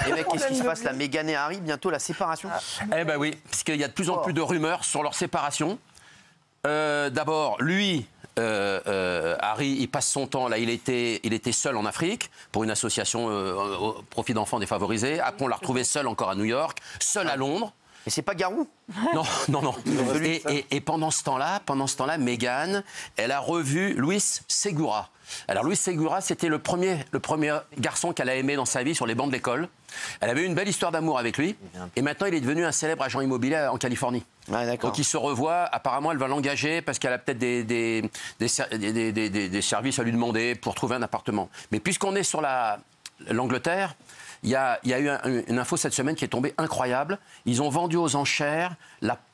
Les mecs, qu'est-ce qui se passe là? Meghan et Harry, bientôt la séparation? Eh ben oui, parce qu'il y a de plus en plus de rumeurs sur leur séparation. D'abord, lui, Harry, il passe son temps, là, il était seul en Afrique pour une association au profit d'enfants défavorisés. Après, on l'a retrouvé seul encore à New York, seul à Londres. Mais c'est pas Garou? Non. Et pendant ce temps-là, Meghan, elle a revu Luis Segura. Alors Luis Segura, c'était le premier garçon qu'elle a aimé dans sa vie sur les bancs de l'école. Elle avait eu une belle histoire d'amour avec lui. Et maintenant, il est devenu un célèbre agent immobilier en Californie. Ah, donc ils se revoient. Apparemment, elle va l'engager parce qu'elle a peut-être des services à lui demander pour trouver un appartement. Mais puisqu'on est sur l'Angleterre, il y a eu une info cette semaine qui est tombée incroyable. Ils ont vendu aux enchères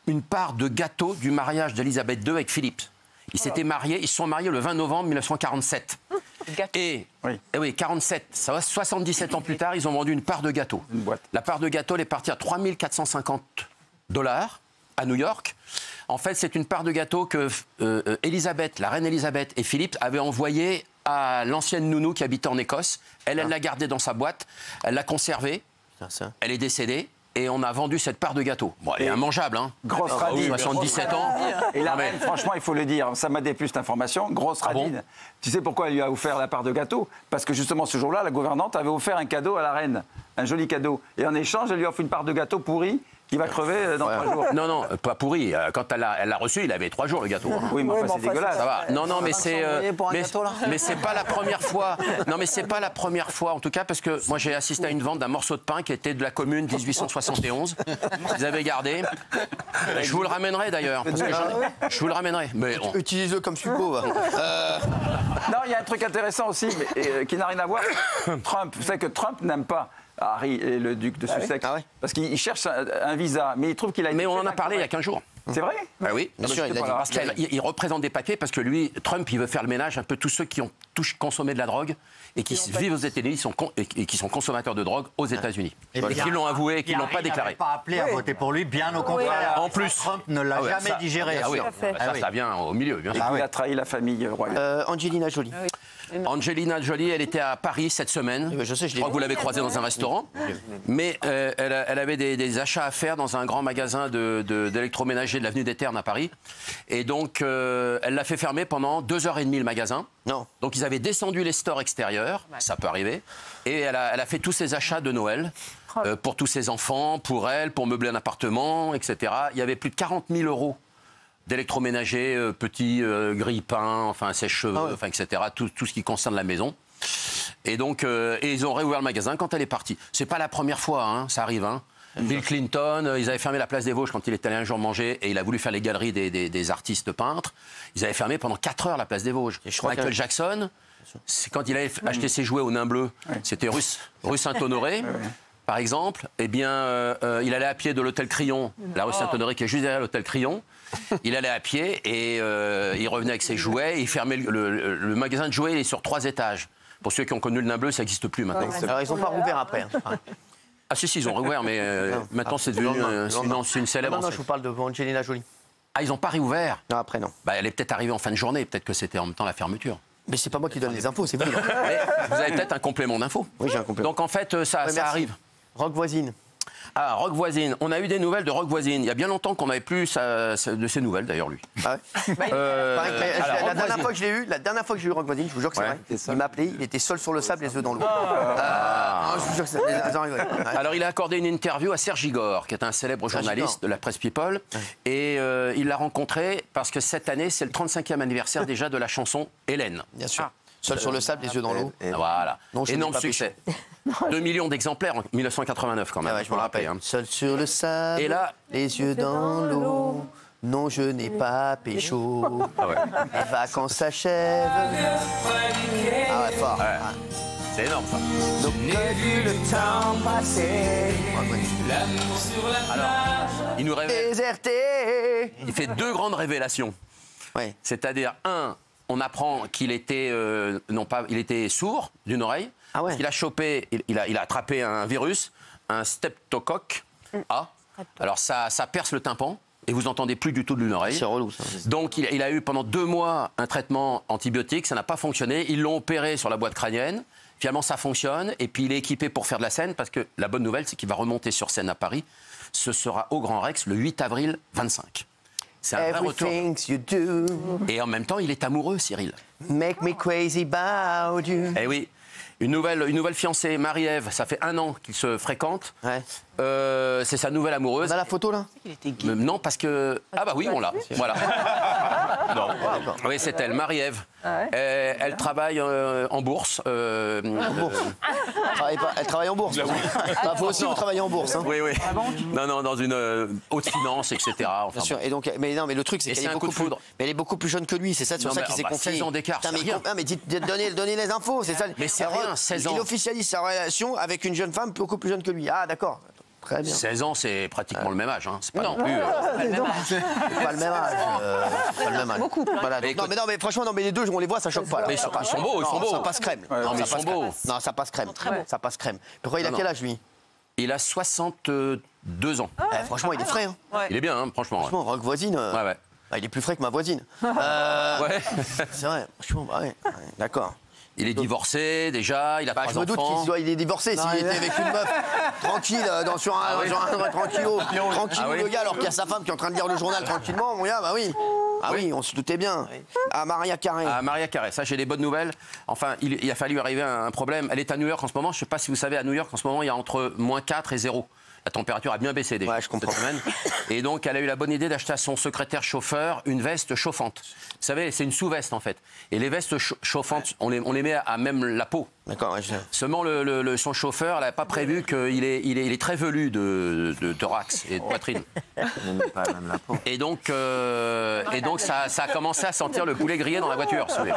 une part de gâteau du mariage d'Elisabeth II avec Philippe. Ils s'étaient mariés, ils se sont mariés le 20 novembre 1947. Et oui, 47, ça va, 77 ans plus tard, ils ont vendu une part de gâteau. Une boîte. La part de gâteau, elle est partie à $3 450 à New York. En fait, c'est une part de gâteau que la reine Elisabeth et Philippe avaient envoyée à l'ancienne nounou qui habitait en Écosse. Elle l'a gardée dans sa boîte, elle l'a conservée, elle est décédée. Et on a vendu cette part de gâteau. Bon, elle est immangeable, hein. Grosse radine. 77 ans. Et la reine, franchement, il faut le dire, ça m'a déplu cette information, grosse radine. Bon, tu sais pourquoi elle lui a offert la part de gâteau? Parce que justement, ce jour-là, la gouvernante avait offert un cadeau à la reine. Un joli cadeau. Et en échange, elle lui offre une part de gâteau pourri qui va crever dans 3 jours. Non, pas pourri. Quand elle l'a reçu, il avait 3 jours, le gâteau. Oui, mais enfin, c'est dégueulasse. Ça va. Non, mais c'est... mais c'est pas la première fois. Non, mais c'est pas la première fois, en tout cas, parce que moi, j'ai assisté à une vente d'un morceau de pain qui était de la commune 1871. Ils avaient gardé. Je vous le ramènerai, d'ailleurs. Je vous le ramènerai. Mais Utilisez-le comme suppôt. Non, il y a un truc intéressant aussi, mais, qui n'a rien à voir. Trump, vous savez que Trump n'aime pas Harry et le duc de Sussex. Ah ouais. Parce qu'il cherche un visa, mais il trouve qu'il a... on en a parlé il y a 15 jours. C'est vrai? Oui, bien sûr, il a dit. Parce qu'il représente des papiers, parce que lui, Trump, il veut faire le ménage un peu tous ceux qui ont consommé de la drogue et qui vivent aux États-Unis et qui sont consommateurs de drogue aux États-Unis. Et qui l'ont avoué et qui ne l'ont pas déclaré. Il n'a pas appelé à voter pour lui, bien au contraire. En plus, Trump ne l'a jamais digéré. Ah oui, ça vient au milieu, bien sûr. Il a trahi la famille royale. Angelina Jolie. Angelina Jolie, elle était à Paris cette semaine. Je sais, je crois que vous l'avez croisée dans un restaurant. Mais elle avait des achats à faire dans un grand magasin d'électroménager de l'avenue des Ternes à Paris. Et donc, elle l'a fait fermer pendant 2h30 le magasin. Non. Donc, ils avaient descendu les stores extérieurs, ça peut arriver. Et elle a fait tous ses achats de Noël pour tous ses enfants, pour elle, pour meubler un appartement, etc. Il y avait plus de 40 000 € d'électroménager, petits grille-pains, enfin sèche-cheveux, enfin, etc. Tout ce qui concerne la maison. Et donc, ils ont réouvert le magasin quand elle est partie. C'est pas la première fois, hein, ça arrive. Hein. Bill Clinton, ils avaient fermé la place des Vosges quand il était allé un jour manger et il a voulu faire les galeries des artistes peintres. Ils avaient fermé pendant 4 heures la place des Vosges. Michael Jackson, quand il avait acheté ses jouets au nain bleu, c'était rue Saint-Honoré. Par exemple, eh bien, il allait à pied de l'hôtel Crillon, la rue Saint-Honoré qui est juste derrière l'hôtel Crillon. Il allait à pied et il revenait avec ses jouets. Il fermait le magasin de jouets, il est sur 3 étages. Pour ceux qui ont connu le nain bleu, ça n'existe plus maintenant. Alors, ils n'ont pas rouvert après. Hein. Ah si, ils ont rouvert, mais maintenant c'est devenu c'est une célèbre. Non, je vous parle de Angelina Jolie. Ah, ils n'ont pas réouvert? Non, après, non. Bah, elle est peut-être arrivée en fin de journée, peut-être que c'était en même temps la fermeture. Mais c'est pas moi qui donne les infos, c'est vous. Mais vous avez peut-être un complément d'infos. Oui, j'ai un complément. Donc en fait, ça arrive. Rock voisine. Ah, Rock voisine. On a eu des nouvelles de Rock voisine. Il y a bien longtemps qu'on n'avait plus de ses nouvelles, d'ailleurs, lui. Ah ouais. La dernière fois que je l'ai eu, Rock voisine, je vous jure que c'est vrai. Il m'a appelé, il était seul sur le sable, les œufs dans l'eau. Je vous jure que c'est... Alors, il a accordé une interview à Serge Igor, qui est un célèbre journaliste de la presse People. Et il l'a rencontré parce que cette année, c'est le 35e anniversaire déjà de la chanson Hélène. Bien sûr. Seul sur le sable, les yeux dans l'eau. Voilà. Énorme succès. 2 millions d'exemplaires en 1989 quand même. Ah ouais, je me rappelle. Hein. Seul sur le sable, et là, les yeux dans l'eau. Non, je n'ai pas pécho. Ah ouais. Les vacances s'achèvent. Ah ouais, fort. Ouais. C'est énorme ça. Donc, j'ai vu le temps passer. Alors, il nous révèle. Déserté. Il fait 2 grandes révélations. Ouais. C'est-à-dire, on apprend qu'il était, il était sourd d'une oreille. Ah ouais. Il a chopé, il a attrapé un virus, un streptocoque A. Alors ça perce le tympan et vous entendez plus du tout d'une oreille. C'est relou ça. Donc il a eu pendant 2 mois un traitement antibiotique, ça n'a pas fonctionné. Ils l'ont opéré sur la boîte crânienne. Finalement, ça fonctionne. Et puis, il est équipé pour faire de la scène parce que la bonne nouvelle, c'est qu'il va remonter sur scène à Paris. Ce sera au Grand Rex le 8 avril 25. C'est un vrai retour. You do Et en même temps, il est amoureux, Cyril. make me crazy about you. Eh oui. Une nouvelle fiancée, Marie-Ève, ça fait 1 an qu'ils se fréquentent. Ouais. C'est sa nouvelle amoureuse. On a la photo là? Non, parce que... Ah bah oui, on l'a. Voilà. Non. Oui, c'est elle, Marie-Ève. Elle travaille en bourse. En bourse. Elle travaille en bourse. Bah, faut aussi travailler en bourse. Hein. Oui, oui. Non, dans une haute finance, etc. Enfin, Bien sûr. Et donc, mais non, mais le truc, c'est Et qu'elle c'est est un coup beaucoup de foudre. mais elle est beaucoup plus jeune que lui. C'est ça, sur Non, ça mais, qu'il s'est bah, confié. 16 ans d'écart, Putain, c'est mais, rien. mais donnez les infos, c'est ça. Mais c'est rien, 16 ans. Il officialise sa relation avec une jeune femme beaucoup plus jeune que lui. Ah, d'accord. Très bien. 16 ans, c'est pratiquement le même âge. Hein. C'est pas non plus... C'est pas le même âge. C'est pas le même âge. Beaucoup. Voilà, donc, non, mais franchement, non, mais les deux, on les voit, ça choque pas. Là. Mais Ça ils passe. sont beaux, ils sont Non, beaux. Ça passe crème. Non, mais ça ils sont passe beaux. crème. Non, ça passe crème. Ça passe crème. Pourquoi il a Non, quel non. âge, lui? Il a 62 ans. Franchement, il est frais. Hein. Il est bien, hein, franchement. Ouais. Franchement, Rock voisine. Ouais. Ah, il est plus frais que ma voisine. Ouais. C'est vrai. Franchement, bah ouais. D'accord. Il est divorcé déjà, il a 3 Je me doute enfants. qu'il est divorcé s'il était avec une meuf tranquille sur un tranquillo le gars alors qu'il y a sa femme qui est en train de lire le journal tranquillement, mon gars, bah oui. Ah oui, on se doutait bien. À Maria Carré. À Maria Carré, ça j'ai des bonnes nouvelles. Enfin, il a fallu arriver à un problème. Elle est à New York en ce moment, je ne sais pas si vous savez, à New York en ce moment, il y a entre -4 et 0. La température a bien baissé déjà je comprends. cette semaine. Et donc, elle a eu la bonne idée d'acheter à son secrétaire chauffeur une veste chauffante. Vous savez, c'est une sous-veste en fait. Et les vestes chauffantes, on les met à même la peau. D'accord, Seulement, son chauffeur, elle n'avait pas prévu qu'il est très velu de thorax et de poitrine. Et donc, ça a commencé à sentir le poulet grillé dans la voiture. Si vous voulez.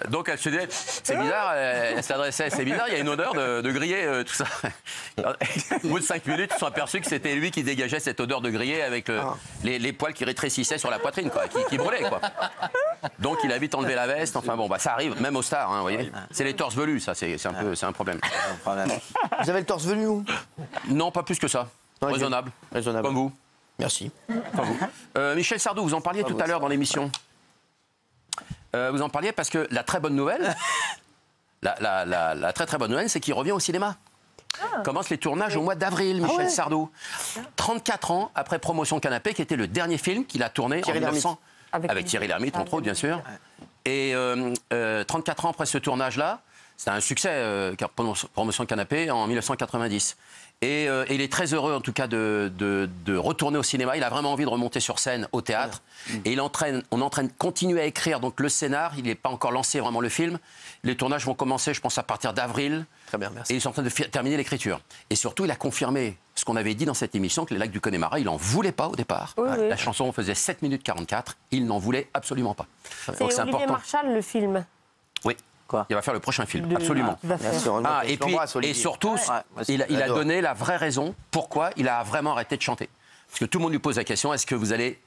Donc elle se disait, c'est bizarre, elle s'adressait, c'est bizarre, il y a une odeur de grillé, tout ça. Au bout de 5 minutes, ils se sont aperçus que c'était lui qui dégageait cette odeur de grillé avec les poils qui rétrécissaient sur la poitrine, quoi, qui brûlaient, quoi. Donc il a vite enlevé la veste. Enfin bon, ça arrive, même aux stars, hein, vous voyez. C'est les torses velus, ça, c'est un problème. Vous avez le torse velu ou? Non, pas plus que ça. Raisonnable. Comme vous. Merci. Comme vous. Michel Sardou, vous en parliez tout à l'heure dans l'émission. Vous en parliez parce que la très bonne nouvelle, la très très bonne nouvelle, c'est qu'il revient au cinéma. Commence les tournages au mois d'avril, Michel Sardou. 34 ans après Promotion Canapé, qui était le dernier film qu'il a tourné en 1900. Avec Thierry Lhermitte, entre autres, bien sûr. Et 34 ans après ce tournage-là, c'était un succès, Promotion Canapé, en 1990. Et il est très heureux, en tout cas, de retourner au cinéma. Il a vraiment envie de remonter sur scène au théâtre. Et on entraîne continuer à écrire donc, le scénar. Il n'est pas encore lancé, vraiment, le film. Les tournages vont commencer, je pense, à partir d'avril. Très bien, merci. Et ils sont en train de terminer l'écriture. Et surtout, il a confirmé ce qu'on avait dit dans cette émission, que les Lacs du Connemara, il n'en voulait pas au départ. La chanson faisait 7 minutes 44. Il n'en voulait absolument pas. C'est Olivier Marchal, le film. Oui. Quoi? Il va faire le prochain film, absolument. Et surtout, il a donné la vraie raison pourquoi il a vraiment arrêté de chanter. Parce que tout le monde lui pose la question, est-ce que vous allez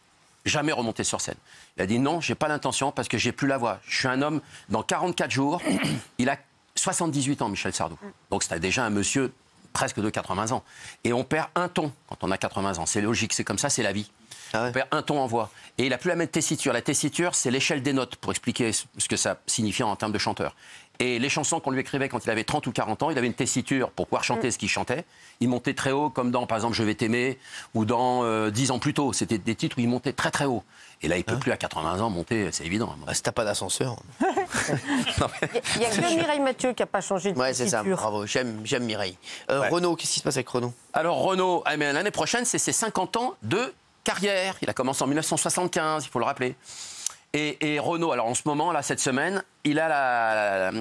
jamais remonter sur scène? Il a dit non, j'ai pas l'intention parce que j'ai plus la voix. Je suis un homme, dans 44 jours, il a 78 ans, Michel Sardou. Donc c'était déjà un monsieur presque de 80 ans. Et on perd un ton quand on a 80 ans. C'est logique, c'est comme ça, c'est la vie. On perd un ton en voix. Et il n'a plus la même tessiture. La tessiture, c'est l'échelle des notes, pour expliquer ce que ça signifie en termes de chanteur. Et les chansons qu'on lui écrivait quand il avait 30 ou 40 ans, il avait une tessiture pour pouvoir chanter ce qu'il chantait. Il montait très haut, comme dans, par exemple, Je vais t'aimer, ou dans 10 ans plus tôt. C'était des titres où il montait très très haut. Et là, il ne peut plus à 80 ans monter, c'est évident. Si t'as pas d'ascenseur. Il n'y a que Mireille Mathieu qui n'a pas changé de tessiture. Ouais, c'est ça, bravo, j'aime Mireille. Renaud, qu'est-ce qui se passe avec Renaud? Alors Renaud, l'année prochaine, c'est ses 50 ans de carrière. Il a commencé en 1975, il faut le rappeler. Et Renaud, alors en ce moment, là, cette semaine, il a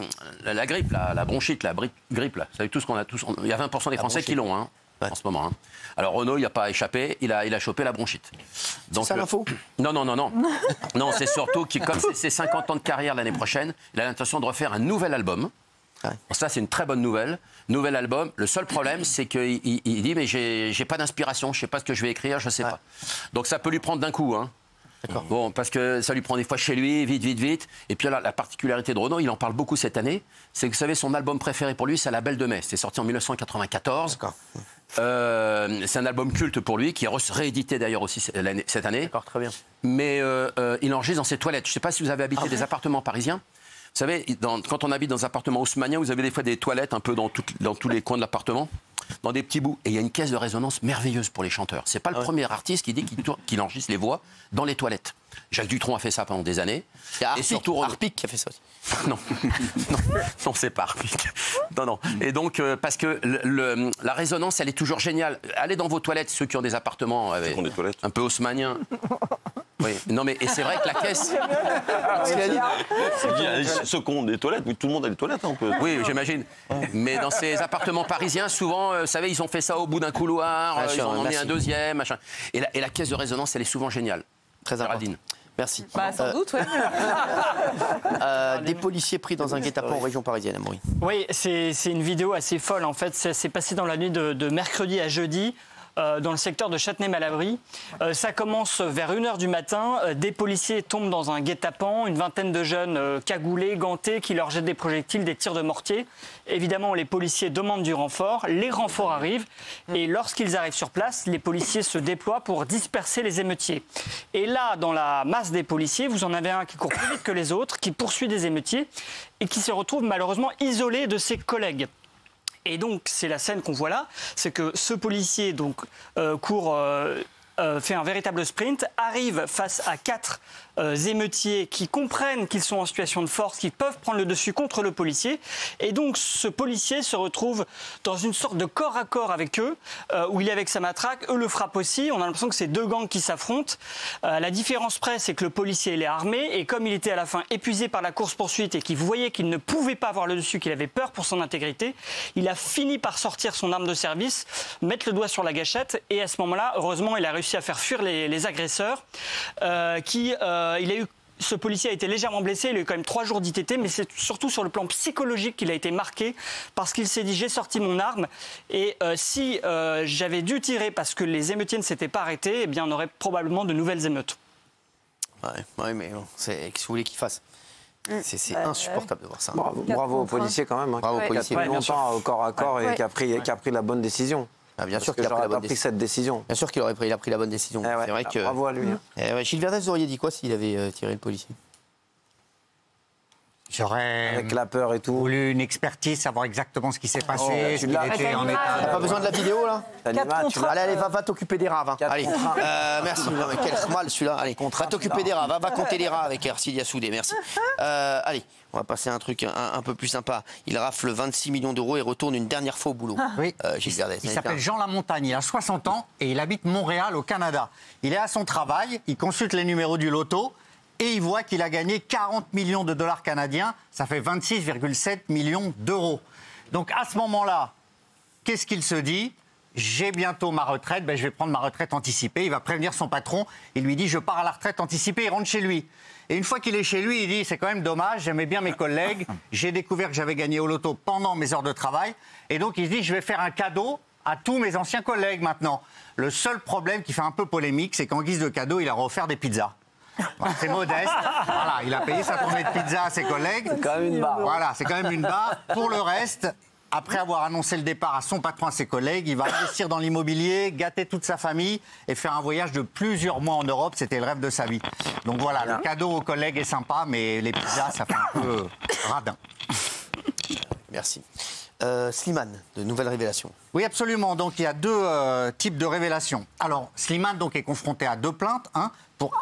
la grippe, la bronchite, la grippe. Là. Vous savez tous qu'on a tous. Il y a 20% des Français qui l'ont en ce moment. Hein. Alors Renaud, il n'a pas échappé, il a chopé la bronchite. C'est ça l'info? Non. Non, c'est surtout que comme c'est ses 50 ans de carrière l'année prochaine, il a l'intention de refaire un nouvel album. Bon, ça, c'est une très bonne nouvelle. Nouvel album. Le seul problème, c'est qu'il dit mais j'ai pas d'inspiration, je sais pas ce que je vais écrire, je sais pas. Donc ça peut lui prendre d'un coup. Hein. Bon, parce que ça lui prend des fois chez lui, vite. Et puis alors, la particularité de Renaud, il en parle beaucoup cette année, c'est que vous savez, son album préféré pour lui, c'est La Belle de Mai. C'était sorti en 1994. C'est un album culte pour lui, qui est réédité d'ailleurs aussi cette année. D'accord, très bien. Mais il enregistre dans ses toilettes. Je ne sais pas si vous avez habité des appartements parisiens. Vous savez, quand on habite dans un appartement haussmannien, vous avez des fois des toilettes un peu dans tous les coins de l'appartement, dans des petits bouts. Et il y a une caisse de résonance merveilleuse pour les chanteurs. C'est pas le premier artiste qui dit qu'il enregistre les voix dans les toilettes. Jacques Dutronc a fait ça pendant des années. Il y a Arpic qui a fait ça aussi. Non, non, c'est pas Arpic. Non. Et donc, parce que la résonance, elle est toujours géniale. Allez dans vos toilettes, ceux qui ont des appartements un peu haussmanniens. Oui, non mais et c'est vrai que la caisse. Ceux qui ont des toilettes, mais tout le monde a des toilettes un peu. Oui, j'imagine. Mais dans ces appartements parisiens, souvent, vous savez, ils ont fait ça au bout d'un couloir, ils en ont mis un deuxième, machin. Et la caisse de résonance, elle est souvent géniale. Très important. Merci. Sans doute, oui. Des policiers pris dans un guet-apens en région parisienne, Amaury. Oui, c'est une vidéo assez folle. En fait, ça s'est passé dans la nuit de mercredi à jeudi. Dans le secteur de Châtenay-Malabry. Ça commence vers 1h du matin. Des policiers tombent dans un guet-apens, une vingtaine de jeunes cagoulés, gantés, qui leur jettent des projectiles, des tirs de mortier. Évidemment, les policiers demandent du renfort. Les renforts arrivent. Et lorsqu'ils arrivent sur place, les policiers se déploient pour disperser les émeutiers. Et là, dans la masse des policiers, vous en avez un qui court plus vite que les autres, qui poursuit des émeutiers et qui se retrouve malheureusement isolé de ses collègues. Et donc, c'est la scène qu'on voit là, c'est que ce policier fait un véritable sprint, arrive face à 4 émeutiers qui comprennent qu'ils sont en situation de force, qui peuvent prendre le dessus contre le policier. Et donc, ce policier se retrouve dans une sorte de corps à corps avec eux, où il est avec sa matraque, eux le frappent aussi. On a l'impression que c'est 2 gangs qui s'affrontent. La différence près, c'est que le policier, il est armé, et comme il était à la fin épuisé par la course-poursuite et qu'il voyait qu'il ne pouvait pas avoir le dessus, qu'il avait peur pour son intégrité, il a fini par sortir son arme de service, mettre le doigt sur la gâchette, et à ce moment-là, heureusement, il a réussi à faire fuir les agresseurs, ce policier a été légèrement blessé, il a eu quand même 3 jours d'ITT, mais c'est surtout sur le plan psychologique qu'il a été marqué, parce qu'il s'est dit j'ai sorti mon arme, et si j'avais dû tirer parce que les émeutiers ne s'étaient pas arrêtés, eh bien on aurait probablement de nouvelles émeutes. Ouais, mais qu'est-ce que vous voulez qu'il fasse? C'est insupportable de voir ça. Bravo aux policiers quand même, Bravo aux policiers. Qui a tenu longtemps au corps à corps et qui a pris la bonne décision. Ah, bien sûr qu'il a pris cette décision. Bien sûr qu'il a pris la bonne décision. C'est vrai que. Bravo à lui. Gilles Verdez, vous auriez dit quoi s'il avait tiré le policier? J'aurais avec la peur et tout. Voulu une expertise, savoir exactement ce qui s'est passé. T'as pas besoin de la vidéo là? Allez, va t'occuper des rats. Allez, merci. Non, mais quel mal celui-là. Allez, va t'occuper des rats. Va compter les rats avec Ercilia Soudé. Merci. Allez, on va passer à un truc un peu plus sympa. Il rafle 26 millions d'euros et retourne une dernière fois au boulot. Oui. Gilles Verdez. Il s'appelle Jean Lamontagne. Il a 60 ans et il habite Montréal au Canada. Il est à son travail. Il consulte les numéros du loto. Et il voit qu'il a gagné 40 millions de dollars canadiens, ça fait 26,7 millions d'euros. Donc à ce moment-là, qu'est-ce qu'il se dit? J'ai bientôt ma retraite, je vais prendre ma retraite anticipée. Il va prévenir son patron, il lui dit je pars à la retraite anticipée, il rentre chez lui. Et une fois qu'il est chez lui, il dit c'est quand même dommage, j'aimais bien mes collègues, j'ai découvert que j'avais gagné au loto pendant mes heures de travail. Et donc il se dit je vais faire un cadeau à tous mes anciens collègues maintenant. Le seul problème qui fait un peu polémique, c'est qu'en guise de cadeau, il leur a offert des pizzas. C'est modeste. Voilà, il a payé sa tournée de pizza à ses collègues. C'est quand même une barre. Voilà, c'est quand même une barre. Pour le reste, après avoir annoncé le départ à son patron, à ses collègues, il va investir dans l'immobilier, gâter toute sa famille et faire un voyage de plusieurs mois en Europe. C'était le rêve de sa vie. Donc voilà, le cadeau aux collègues est sympa, mais les pizzas, ça fait un peu radin. Merci. Slimane, de nouvelles révélations. Oui, absolument. Donc il y a 2 types de révélations. Alors, Slimane donc, est confronté à 2 plaintes. Pour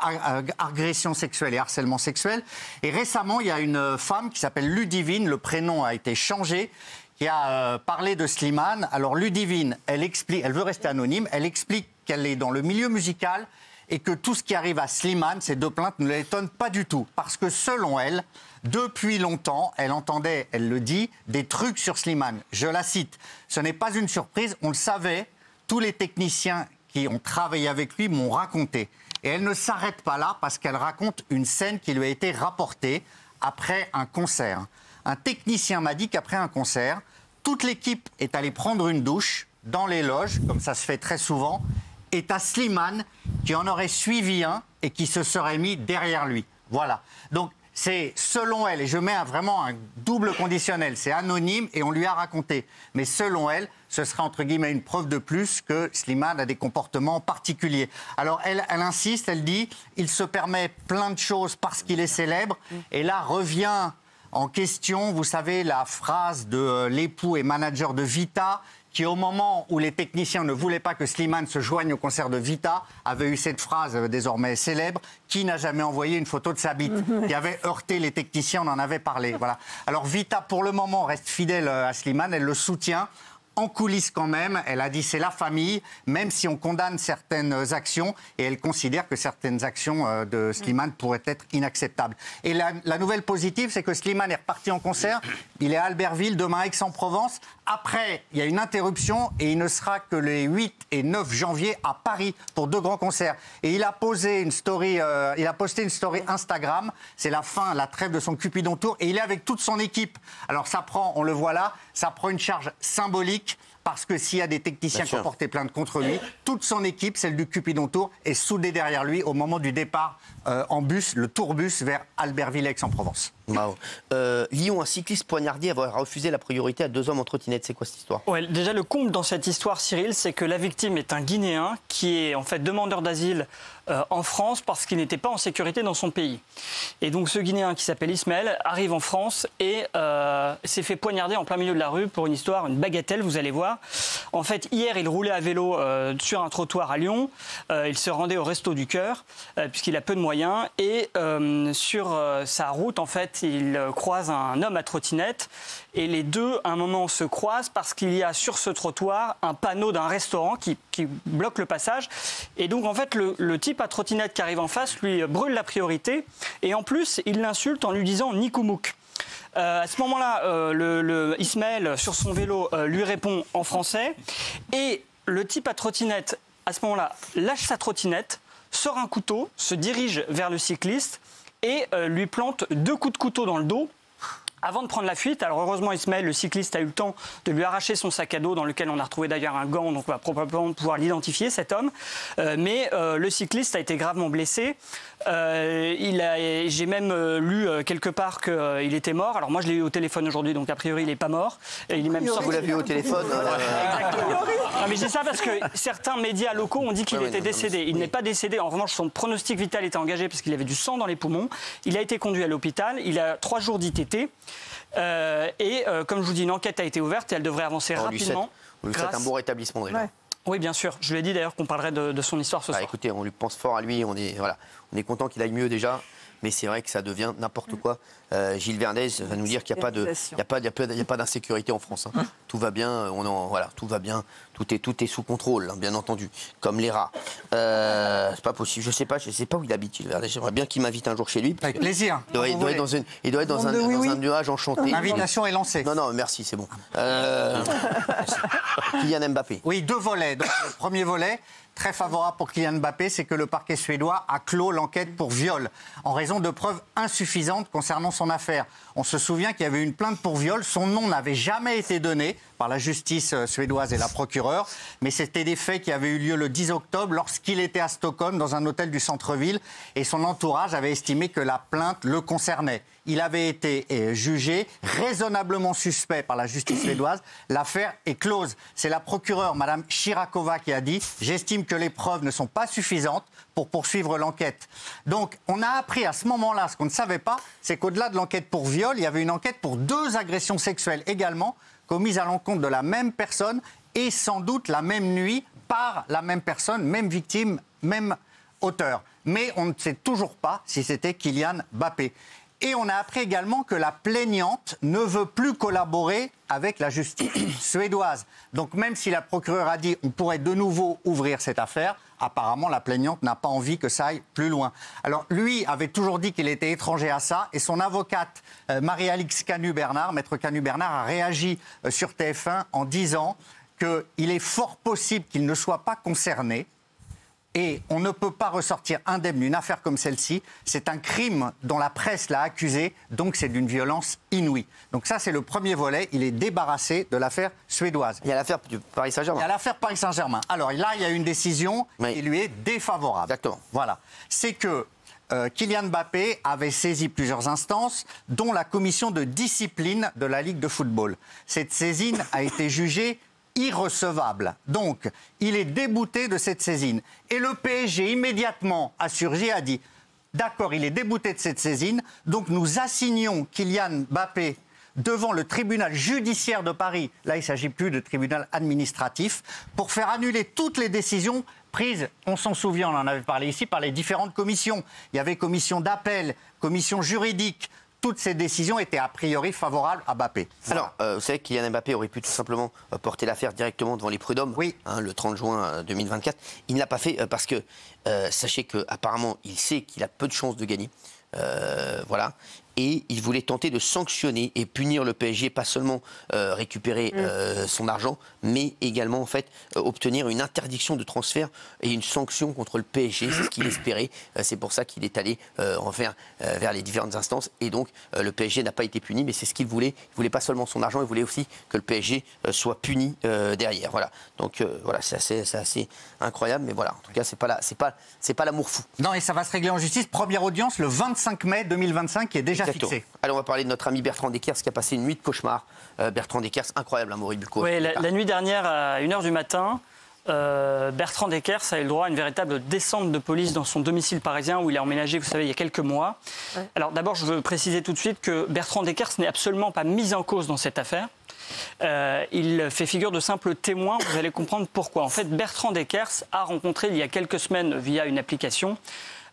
agression sexuelle et harcèlement sexuel. Et récemment, il y a une femme qui s'appelle Ludivine, le prénom a été changé, qui a parlé de Slimane. Alors Ludivine, elle veut rester anonyme, elle explique qu'elle est dans le milieu musical et que tout ce qui arrive à Slimane, ces 2 plaintes, ne l'étonnent pas du tout. Parce que selon elle, depuis longtemps, elle entendait, elle le dit, des trucs sur Slimane. Je la cite, ce n'est pas une surprise, on le savait, tous les techniciens qui ont travaillé avec lui m'ont raconté. Et elle ne s'arrête pas là parce qu'elle raconte une scène qui lui a été rapportée après un concert. Un technicien m'a dit qu'après un concert, toute l'équipe est allée prendre une douche dans les loges, comme ça se fait très souvent, et t'as Slimane qui en aurait suivi un et qui se serait mis derrière lui. Voilà. Donc c'est selon elle, et je mets vraiment un double conditionnel, c'est anonyme et on lui a raconté. Mais selon elle, ce serait entre guillemets une preuve de plus que Slimane a des comportements particuliers. Alors elle insiste, elle dit, il se permet plein de choses parce qu'il est célèbre. Et là revient en question, vous savez, la phrase de l'époux et manager de Vita, qui au moment où les techniciens ne voulaient pas que Slimane se joigne au concert de Vita, avait eu cette phrase désormais célèbre, qui n'a jamais envoyé une photo de sa bite, qui avait heurté les techniciens, on en avait parlé. Voilà. Alors Vita, pour le moment, reste fidèle à Slimane, elle le soutient. En coulisses quand même, elle a dit c'est la famille, même si on condamne certaines actions, et elle considère que certaines actions de Slimane pourraient être inacceptables. Et la nouvelle positive, c'est que Slimane est reparti en concert, il est à Albertville, demain à Aix-en-Provence. Après, il y a une interruption et il ne sera que les 8 et 9 janvier à Paris pour 2 grands concerts. Et il a posé une story, Instagram, c'est la fin, la trêve de son Cupidon Tour, et il est avec toute son équipe. Alors ça prend, on le voit là, ça prend une charge symbolique. Parce que s'il y a des techniciens qui ont porté plainte contre lui, toute son équipe, celle du Cupidon Tour, est soudée derrière lui au moment du départ en bus, le tourbus vers Albertville, Aix-en-Provence. Wow. Lyon, un cycliste poignardé avoir refusé la priorité à 2 hommes en trottinette. C'est quoi cette histoire? Ouais, déjà, le comble dans cette histoire, Cyril, c'est que la victime est un Guinéen qui est en fait demandeur d'asile en France parce qu'il n'était pas en sécurité dans son pays. Et donc ce Guinéen qui s'appelle Ismaël arrive en France et s'est fait poignarder en plein milieu de la rue pour une histoire, une bagatelle, vous allez voir. En fait, hier, il roulait à vélo sur un trottoir à Lyon. Il se rendait au Resto du Cœur puisqu'il a peu de moyens. Et sur sa route, en fait, il croise un homme à trottinette. Et les deux, à un moment, se croisent parce qu'il y a sur ce trottoir un panneau d'un restaurant qui bloque le passage. Et donc, en fait, le type à trottinette qui arrive en face lui brûle la priorité. Et en plus, il l'insulte en lui disant « Nikoumouk ». À ce moment-là, le Ismaël, sur son vélo, lui répond en français. Et le type à trottinette, à ce moment-là, lâche sa trottinette, sort un couteau, se dirige vers le cycliste et lui plante 2 coups de couteau dans le dos avant de prendre la fuite. Alors heureusement, Ismaël, le cycliste, a eu le temps de lui arracher son sac à dos dans lequel on a retrouvé d'ailleurs un gant, donc on va probablement pouvoir l'identifier, cet homme. Mais le cycliste a été gravement blessé. J'ai même lu quelque part qu'il était mort. Alors moi, je l'ai eu au téléphone aujourd'hui, donc a priori, il n'est pas mort. Et il est même Vous l'avez eu au téléphone Exactement. Non, mais je dis ça parce que certains médias locaux ont dit qu'il était décédé. Il n'est pas décédé. En revanche, son pronostic vital était engagé parce qu'il avait du sang dans les poumons. Il a été conduit à l'hôpital. Il a 3 jours d'ITT. Comme je vous dis, une enquête a été ouverte et elle devrait avancer rapidement. On lui souhaite un bon rétablissement déjà. Ouais. Oui, bien sûr. Je lui ai dit d'ailleurs qu'on parlerait de son histoire ce soir. Écoutez, on lui pense fort à lui. On est content qu'il aille mieux déjà. Mais c'est vrai que ça devient n'importe quoi. Gilles Verdez va nous dire qu'il n'y a pas d'insécurité en France. Hein. Tout va bien, tout va bien, tout est sous contrôle, hein, bien entendu, comme les rats. C'est pas possible, je sais pas où il habite, Gilles Verdez. J'aimerais bien qu'il m'invite un jour chez lui. Avec plaisir. Il doit être dans un nuage enchanté. L'invitation est lancée. Non, merci, c'est bon. Kylian Mbappé. Oui, 2 volets. Donc, le premier volet, très favorable pour Kylian Mbappé, c'est que le parquet suédois a clos l'enquête pour viol en raison de preuves insuffisantes concernant son affaire. On se souvient qu'il y avait une plainte pour viol. Son nom n'avait jamais été donné par la justice suédoise et la procureure, mais c'était des faits qui avaient eu lieu le 10 octobre lorsqu'il était à Stockholm dans un hôtel du centre-ville et son entourage avait estimé que la plainte le concernait. Il avait été jugé raisonnablement suspect par la justice suédoise. L'affaire est close. C'est la procureure, Madame Chirakova, qui a dit « J'estime que les preuves ne sont pas suffisantes pour poursuivre l'enquête ». Donc, on a appris à ce moment-là, ce qu'on ne savait pas, c'est qu'au-delà de l'enquête pour viol, il y avait une enquête pour 2 agressions sexuelles également, commises à l'encontre de la même personne et sans doute la même nuit par la même personne, même victime, même auteur. Mais on ne sait toujours pas si c'était Kylian Mbappé. Et on a appris également que la plaignante ne veut plus collaborer avec la justice suédoise. Donc même si la procureure a dit qu'on pourrait de nouveau ouvrir cette affaire, apparemment la plaignante n'a pas envie que ça aille plus loin. Alors lui avait toujours dit qu'il était étranger à ça et son avocate Marie-Alix Canu-Bernard, maître Canu-Bernard, a réagi sur TF1 en disant qu'il est fort possible qu'il ne soit pas concerné. Et on ne peut pas ressortir indemne d'une affaire comme celle-ci. C'est un crime dont la presse l'a accusé, donc c'est d'une violence inouïe. Donc ça, c'est le premier volet. Il est débarrassé de l'affaire suédoise. Il y a l'affaire du Paris Saint-Germain. Il y a l'affaire Paris Saint-Germain. Alors là, il y a une décision qui lui est défavorable. Exactement. Voilà. C'est que Kylian Mbappé avait saisi plusieurs instances, dont la commission de discipline de la Ligue de football. Cette saisine a été jugée irrecevable. Donc, il est débouté de cette saisine. Et le PSG, immédiatement, a surgi et a dit « D'accord, il est débouté de cette saisine, donc nous assignons Kylian Mbappé devant le tribunal judiciaire de Paris, là il ne s'agit plus de tribunal administratif, pour faire annuler toutes les décisions prises, on s'en souvient, on en avait parlé ici, par les différentes commissions. Il y avait commission d'appel, commission juridique, toutes ces décisions étaient a priori favorables à Mbappé. Alors, vous savez que Kylian Mbappé aurait pu tout simplement porter l'affaire directement devant les prud'hommes, oui. Le 30 juin 2024. Il ne l'a pas fait parce que, sachez qu'apparemment, il sait qu'il a peu de chances de gagner. Voilà. Et il voulait tenter de sanctionner et punir le PSG, pas seulement récupérer son argent, mais également en fait obtenir une interdiction de transfert et une sanction contre le PSG. C'est ce qu'il espérait. C'est pour ça qu'il est allé vers les différentes instances. Et donc le PSG n'a pas été puni, mais c'est ce qu'il voulait. Il voulait pas seulement son argent, il voulait aussi que le PSG soit puni derrière. Voilà. Donc voilà, c'est assez incroyable, mais voilà. En tout cas, c'est pas l'amour fou. Non, et ça va se régler en justice. Première audience le 25 mai 2025, qui est déjà fixée. Allez, on va parler de notre ami Bertrand Dekers qui a passé une nuit de cauchemar. Bertrand Dekers, incroyable, Amaury Bucco. Oui, la nuit dernière, à 1h du matin, Bertrand Dekers a eu le droit à une véritable descente de police dans son domicile parisien où il a emménagé, vous savez, il y a quelques mois. Ouais. Alors d'abord, je veux préciser tout de suite que Bertrand Dekers n'est absolument pas mis en cause dans cette affaire. Il fait figure de simple témoin, vous allez comprendre pourquoi. En fait, Bertrand Dekers a rencontré il y a quelques semaines via une application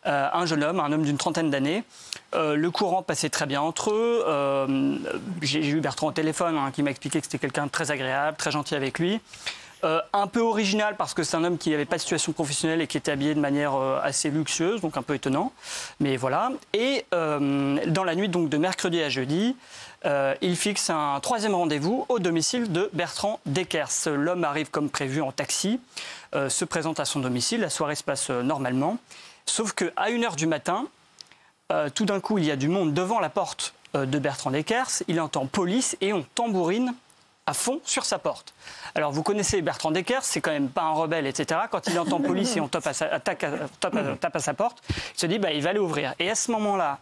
un jeune homme, un homme d'une trentaine d'années. Le courant passait très bien entre eux. J'ai eu Bertrand au téléphone qui m'a expliqué que c'était quelqu'un de très agréable, très gentil avec lui. Un peu original parce que c'est un homme qui n'avait pas de situation professionnelle et qui était habillé de manière assez luxueuse, donc un peu étonnant. Mais voilà. Et dans la nuit donc, de mercredi à jeudi, il fixe un troisième rendez-vous au domicile de Bertrand Dekers. L'homme arrive comme prévu en taxi, se présente à son domicile, la soirée se passe normalement. Sauf qu'à 1h du matin, tout d'un coup, il y a du monde devant la porte de Bertrand Dekers. Il entend police et on tambourine à fond sur sa porte. Alors, vous connaissez Bertrand Dekers, c'est quand même pas un rebelle, etc. Quand il entend police et on tape à sa porte, il se dit il va aller ouvrir. Et à ce moment-là,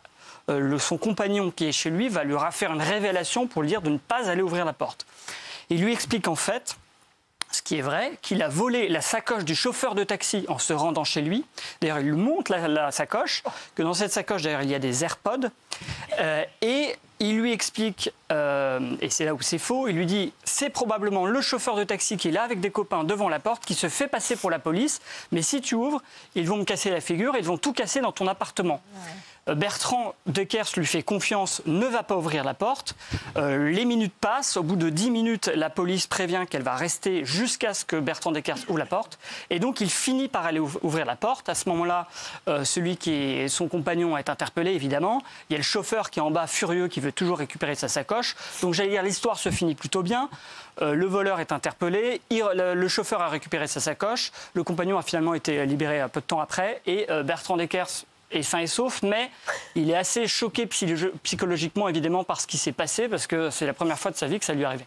son compagnon qui est chez lui va lui faire une révélation pour lui dire de ne pas aller ouvrir la porte. Il lui explique en fait, ce qui est vrai, qu'il a volé la sacoche du chauffeur de taxi en se rendant chez lui. D'ailleurs, il lui montre la sacoche, que dans cette sacoche, d'ailleurs, il y a des AirPods. Et il lui explique, et c'est là où c'est faux, il lui dit « c'est probablement le chauffeur de taxi qui est là avec des copains devant la porte, qui se fait passer pour la police, mais si tu ouvres, ils vont me casser la figure, ils vont tout casser dans ton appartement. Ouais. » Bertrand Dekers lui fait confiance, ne va pas ouvrir la porte. Les minutes passent. Au bout de 10 minutes, la police prévient qu'elle va rester jusqu'à ce que Bertrand Dekers ouvre la porte. Et donc, il finit par aller ouvrir la porte. À ce moment-là, celui qui est son compagnon est interpellé, évidemment. Il y a le chauffeur qui est en bas, furieux, qui veut toujours récupérer sa sacoche. Donc, j'allais dire, l'histoire se finit plutôt bien. Le voleur est interpellé. Le chauffeur a récupéré sa sacoche. Le compagnon a finalement été libéré un peu de temps après. Et Bertrand Dekers est sain et sauf, mais il est assez choqué psychologiquement, évidemment, par ce qui s'est passé, parce que c'est la première fois de sa vie que ça lui arrivait.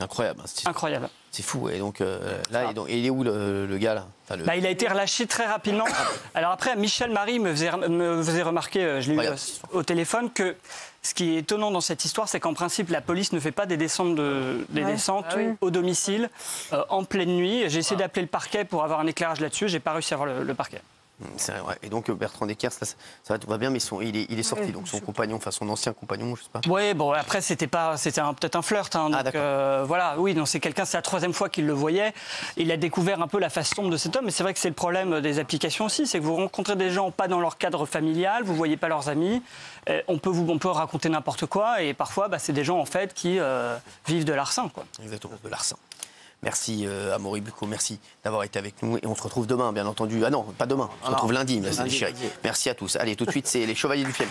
Incroyable. Incroyable. C'est fou. Et donc, là, il est où le gars, là il a été relâché très rapidement. Alors après, Michel Marie me faisait remarquer, je l'ai eu au téléphone, que ce qui est étonnant dans cette histoire, c'est qu'en principe, la police ne fait pas des descentes, au domicile en pleine nuit. J'ai essayé d'appeler le parquet pour avoir un éclairage là-dessus. J'ai pas réussi à avoir le parquet. C'est vrai. Et donc Bertrand Dekers, ça va bien, mais il est sorti, donc son compagnon, enfin son ancien compagnon, je sais pas. Oui, bon, après c'était peut-être un flirt. Donc, voilà, oui, non, c'est la troisième fois qu'il le voyait. Il a découvert un peu la face sombre de cet homme, mais c'est vrai que c'est le problème des applications aussi, c'est que vous rencontrez des gens pas dans leur cadre familial, vous voyez pas leurs amis, on peut raconter n'importe quoi, et parfois c'est des gens en fait qui vivent de l'arsen, quoi. Exactement, de l'arsen. Merci Amaury Bucco, merci d'avoir été avec nous et on se retrouve demain bien entendu. Ah non, pas demain, on se retrouve lundi. Merci à tous. Allez, tout de suite c'est les Chevaliers du Fiel.